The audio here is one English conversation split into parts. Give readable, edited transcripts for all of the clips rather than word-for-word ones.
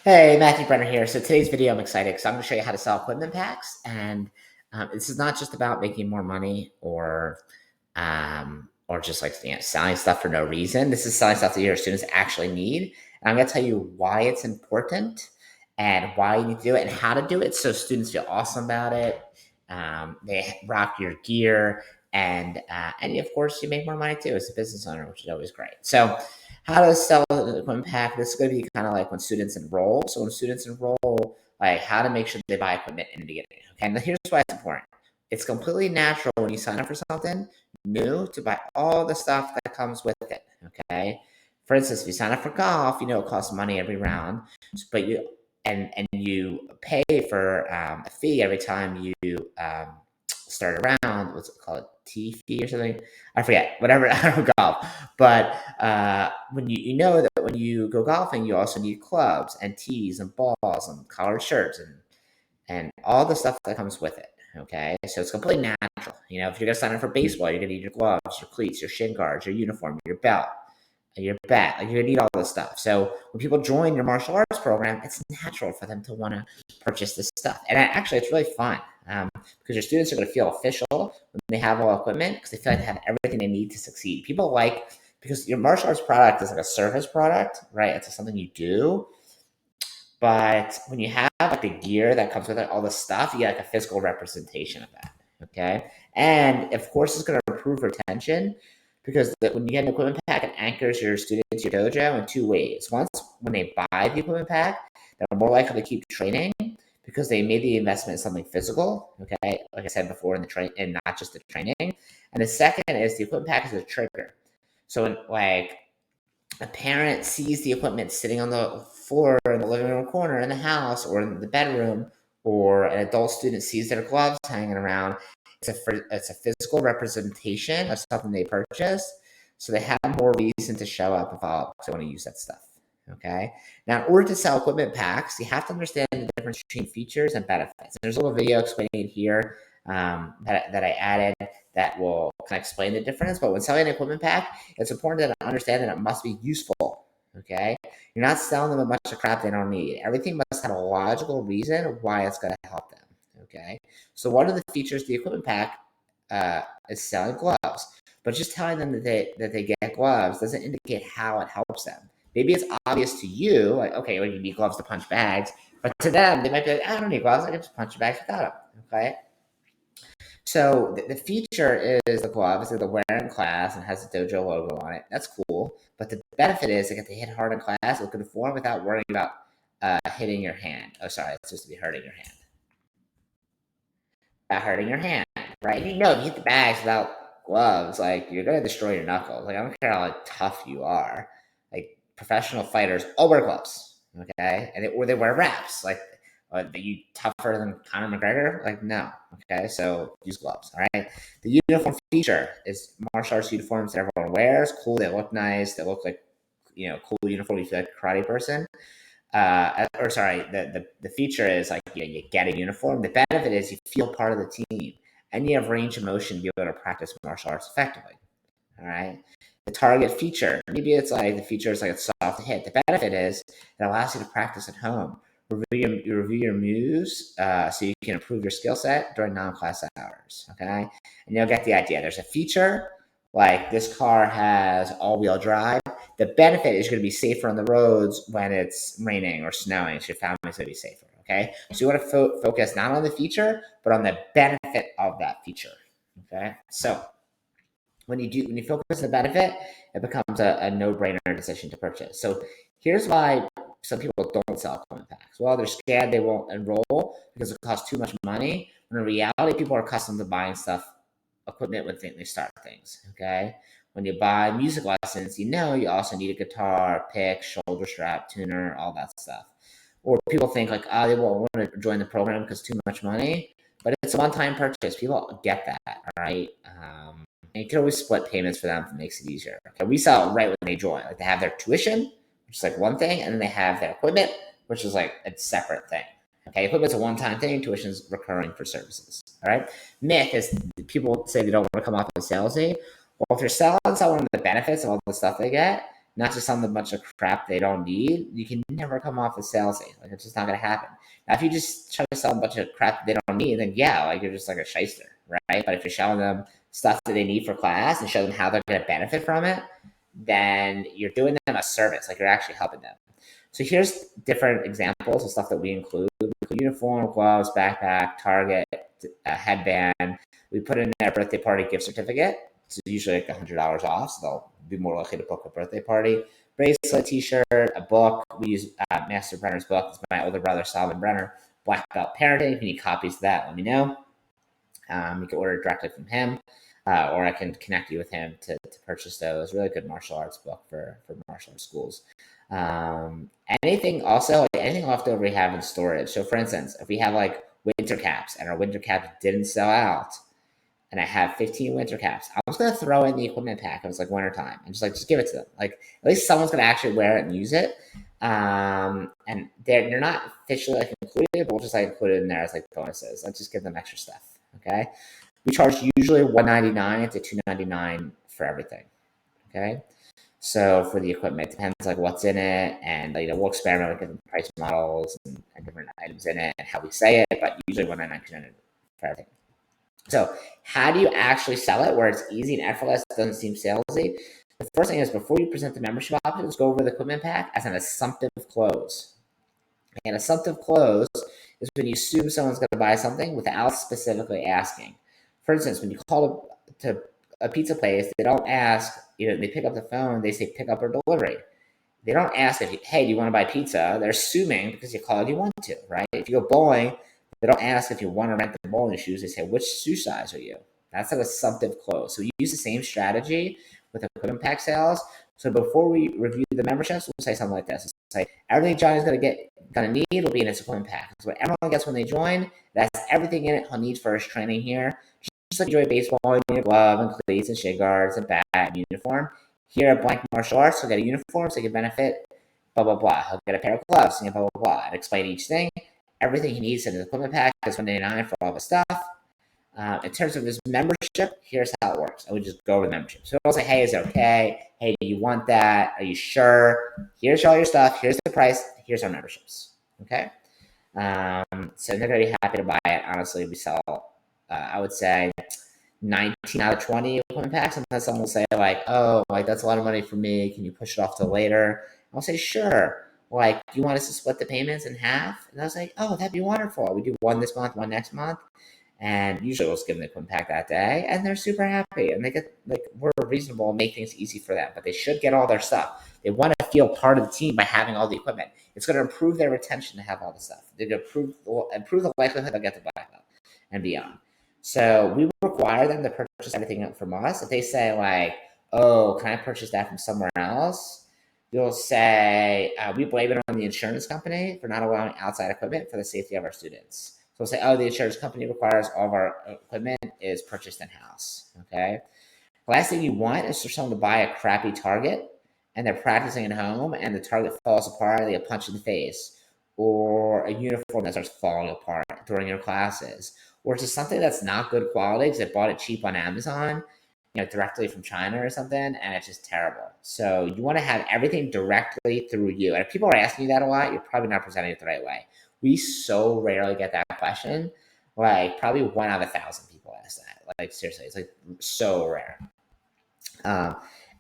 Hey, Matthew Brenner here. So today's video, I'm excited because I'm going to show you how to sell equipment packs, and this is not just about making more money or just like selling stuff for no reason. This is selling stuff that your students actually need, and I'm going to tell you why it's important and why you need to do it and how to do it, so students feel awesome about it. They rock your gear, and of course you make more money too as a business owner, which is always great. So how to sell the equipment pack. This is going to be kind of like when students enroll. So when students enroll, like how to make sure they buy equipment in the beginning. Okay, and here's why it's important. It's completely natural when you sign up for something new to buy all the stuff that comes with it. Okay, for instance, if you sign up for golf, you know it costs money every round, but you pay for a fee every time you start a round. What's it called? Tee fee or something? I forget. Whatever. I don't golf, but when you know that when you go golfing, you also need clubs and tees and balls and collared shirts and all the stuff that comes with it. Okay, so it's completely natural. You know, if you're gonna sign up for baseball, you're gonna need your gloves, your cleats, your shin guards, your uniform, your belt, your bat. Like you're gonna need all this stuff. So when people join your martial arts program, it's natural for them to want to purchase this stuff. And actually, it's really fun because your students are going to feel official when they have all equipment because they feel like they have everything they need to succeed. People like because your martial arts product is like a service product, right? It's something you do. But when you have like the gear that comes with it, all the stuff, you get like a physical representation of that. Okay. And of course, it's going to improve retention because when you get an equipment pack, it anchors your students, your dojo in two ways. Once, when they buy the equipment pack, they're more likely to keep training because they made the investment in something physical. Okay. Like I said before, in the train and not just the training. And the second is the equipment pack is a trigger. So, like, a parent sees the equipment sitting on the floor in the living room corner in the house or in the bedroom, or an adult student sees their gloves hanging around, it's a physical representation of something they purchased. So they have more reason to show up and follow up because they want to use that stuff. Okay. Now, in order to sell equipment packs, you have to understand the difference between features and benefits. There's a little video explaining here that I added that will kind of explain the difference. But when selling an equipment pack, it's important to understand that it must be useful. Okay, you're not selling them a bunch of crap they don't need. Everything must have a logical reason why it's going to help them. Okay, so one of the features of the equipment pack is selling gloves, but just telling them that they get gloves doesn't indicate how it helps them. Maybe it's obvious to you, like, okay, well, you need gloves to punch bags, but to them, they might be like, I don't need gloves, I can just punch bags without them. Okay, so the feature is the glove. It's the wear in class and has the dojo logo on it. That's cool. But the benefit is they get to hit hard in class, look in the form without worrying about hitting your hand. Oh, sorry, it's supposed to be hurting your hand. About hurting your hand, right? And you know, if you hit the bags without gloves, like you're gonna destroy your knuckles. Like I don't care how like, tough you are. Like professional fighters all wear gloves, okay? Or they wear wraps. Like are you tougher than Conor McGregor? Like, no. Okay, so use gloves. All right. The uniform feature is martial arts uniforms that everyone wears. Cool. They look nice. They look like cool uniform. You feel like a karate person. Or sorry, the feature is like you get a uniform. The benefit is you feel part of the team, and you have range of motion to be able to practice martial arts effectively. All right. The target feature, maybe it's like the feature is like it's soft to hit. The benefit is it allows you to practice at home. Review your moves so you can improve your skill set during non-class hours. Okay, and you'll get the idea. There's a feature like this car has all-wheel drive. The benefit is you're going to be safer on the roads when it's raining or snowing. So your family's going to be safer. Okay, so you want to focus not on the feature but on the benefit of that feature. Okay, so when you focus on the benefit, it becomes a no-brainer decision to purchase. So here's why some people don't sell equipment packs. Well, they're scared they won't enroll because it costs too much money. When in reality, people are accustomed to buying equipment when they start things. Okay, when you buy music lessons, you also need a guitar, pick, shoulder strap, tuner, all that stuff. Or people think like, oh, they won't want to join the program because too much money. But it's a one-time purchase. People get that, all right? And you can always split payments for them if it makes it easier. Okay, we sell it right when they join. Like they have their tuition, which is like one thing, and then they have their equipment, which is like a separate thing. Okay, equipment's a one-time thing. Tuition is recurring for services. All right. Myth is people say they don't want to come off as salesy. Well, if you're selling someone the benefits of all the stuff they get, not just selling them a bunch of crap they don't need, you can never come off as salesy. Like, it's just not going to happen. Now, if you just try to sell a bunch of crap they don't need, then yeah, like, you're just like a shyster, right? But if you're showing them stuff that they need for class and show them how they're going to benefit from it, then you're doing them a service. Like, you're actually helping them. So here's different examples of stuff that we include. We include uniform, gloves, backpack, target, headband. We put in their birthday party gift certificate. It's usually like $100 off, so they'll be more likely to book a birthday party. Bracelet, t-shirt, a book. We use Master Brenner's book. It's my older brother, Solomon Brenner. Black Belt Parenting. If you need copies of that, let me know. You can order it directly from him, or I can connect you with him to purchase those. Really good martial arts book for martial arts schools. Anything left over we have in storage. So for instance, if we have like winter caps and our winter caps didn't sell out, and I have 15 winter caps, I'm just gonna throw in the equipment pack. It was like wintertime, and just give it to them. Like, at least someone's gonna actually wear it and use it. And they're not officially like included, but we'll just like include it in there as like bonuses. Let's just give them extra stuff. Okay. We charge usually $199 to $299 for everything. Okay. So for the equipment, it depends like what's in it, and we'll experiment with different price models and different items in it and how we say it, but usually $199 for everything. So how do you actually sell it where it's easy and effortless, doesn't seem salesy? The first thing is, before you present the membership options, go over the equipment pack as an assumptive close. And assumptive close is when you assume someone's going to buy something without specifically asking. For instance, when you call to a pizza place, they don't ask, they pick up the phone, they say pick up or delivery. They don't ask if, hey, do you want to buy pizza? They're assuming because you called, you want to, right? If you go bowling, they don't ask if you want to rent the bowling shoes. They say, which shoe size are you? That's an assumptive close. So we use the same strategy with equipment pack sales. So before we review the memberships, we'll say something like this. We'll say, everything Johnny's gonna need will be in his equipment pack. So what everyone gets when they join, that's everything in it he'll need for his training here. Just like enjoy baseball, you need a glove and cleats and shin guards and bat and uniform. Here at Blank Martial Arts, he'll get a uniform so he can benefit, blah, blah, blah. He'll get a pair of gloves, and blah, blah, blah. And explain each thing. Everything he needs in his equipment pack is $199 for all the stuff. In terms of his membership, here's how it works. I would just go over the membership. So I'll say, hey, is it okay? Hey, do you want that? Are you sure? Here's all your stuff. Here's the price. Here's our memberships. Okay? So they're going to be happy to buy it. Honestly, we sell, I would say, 19 out of 20 equipment packs. Sometimes someone will say, like, oh, like, that's a lot of money for me. Can you push it off till later? I'll say, sure. Like, do you want us to split the payments in half? And I was like, oh, that'd be wonderful. We do one this month, one next month. And usually we'll just give them the equipment pack that day. And they're super happy. And they get, like, we're reasonable and make things easy for them. But they should get all their stuff. They want to feel part of the team by having all the equipment. It's going to improve their retention to have all the stuff. They're going to improve the likelihood they'll get the backup and beyond. So we require them to purchase everything from us. If they say, like, oh, can I purchase that from somewhere else? You'll say, we blame it on the insurance company for not allowing outside equipment for the safety of our students. So we'll say, oh, the insurance company requires all of our equipment is purchased in-house, okay? The last thing you want is for someone to buy a crappy target and they're practicing at home and the target falls apart and they get punched in the face, or a uniform that starts falling apart during your classes, or it's just something that's not good quality because they bought it cheap on Amazon, directly from China or something, and it's just terrible. So you want to have everything directly through you. And if people are asking you that a lot, you're probably not presenting it the right way. We so rarely get that question. Like, probably 1 out of 1,000 people ask that. Like, seriously, it's like so rare.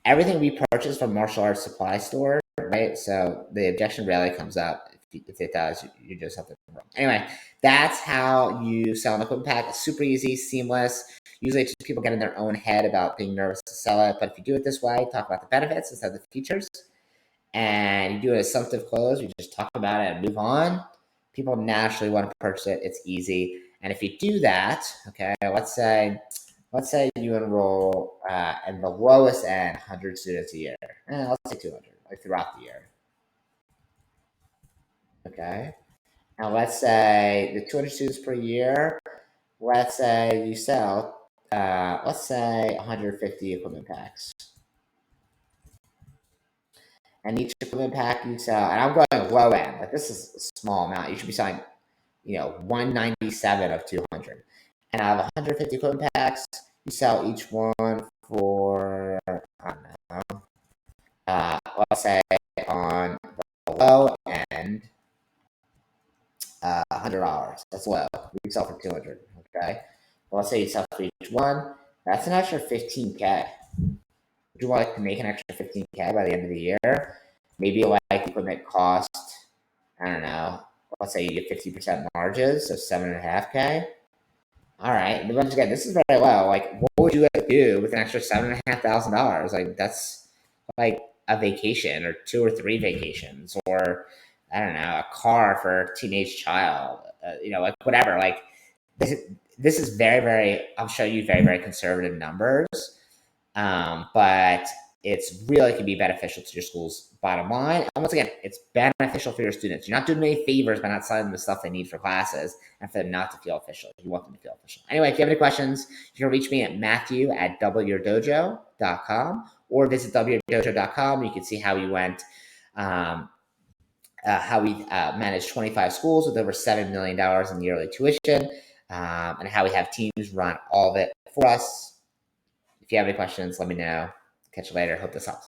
Everything we purchase from martial arts supply store, right? So the objection rarely comes up. If it does, you do something wrong. Anyway, that's how you sell an equipment pack. It's super easy, seamless. Usually it's just people get in their own head about being nervous to sell it. But if you do it this way, talk about the benefits instead of the features, and you do an assumptive close, you just talk about it and move on, people naturally want to purchase it. It's easy. And if you do that, okay, let's say you enroll in the lowest end 100 students a year. Let's say 200, like throughout the year. Okay. Now let's say the 200 students per year, let's say you sell, let's say 150 equipment packs. And each equipment pack you sell, and I'm going low end, like this is a small amount. You should be selling, 197 of 200. And out of 150 equipment packs, you sell each one for, I don't know, let's say on the low end, $100. That's low. We sell for 200. Okay. Well, let's say you sell for each one. That's an extra 15K. Would you like to make an extra 15K by the end of the year? Maybe like equipment cost, I don't know. Let's say you get 50% margins, so 7.5K. All right. But once again, this is very low. Like, what would you do with an extra $7,500? Like, that's like a vacation or 2 or 3 vacations, or I don't know, a car for a teenage child. Like whatever. Like, this is very, very. I'll show you very, very conservative numbers, but it's really can be beneficial to your school's bottom line. And once again, it's beneficial for your students. You're not doing them any favors by not selling them the stuff they need for classes and for them not to feel official. You want them to feel official. Anyway, if you have any questions, you can reach me at matthew@doubleyourdojo.com or visit doubleyourdojo.com. You can see how we went, how we managed 25 schools with over $7 million in yearly tuition, and how we have teams run all of it for us. If you have any questions, let me know. Catch you later. Hope this helps.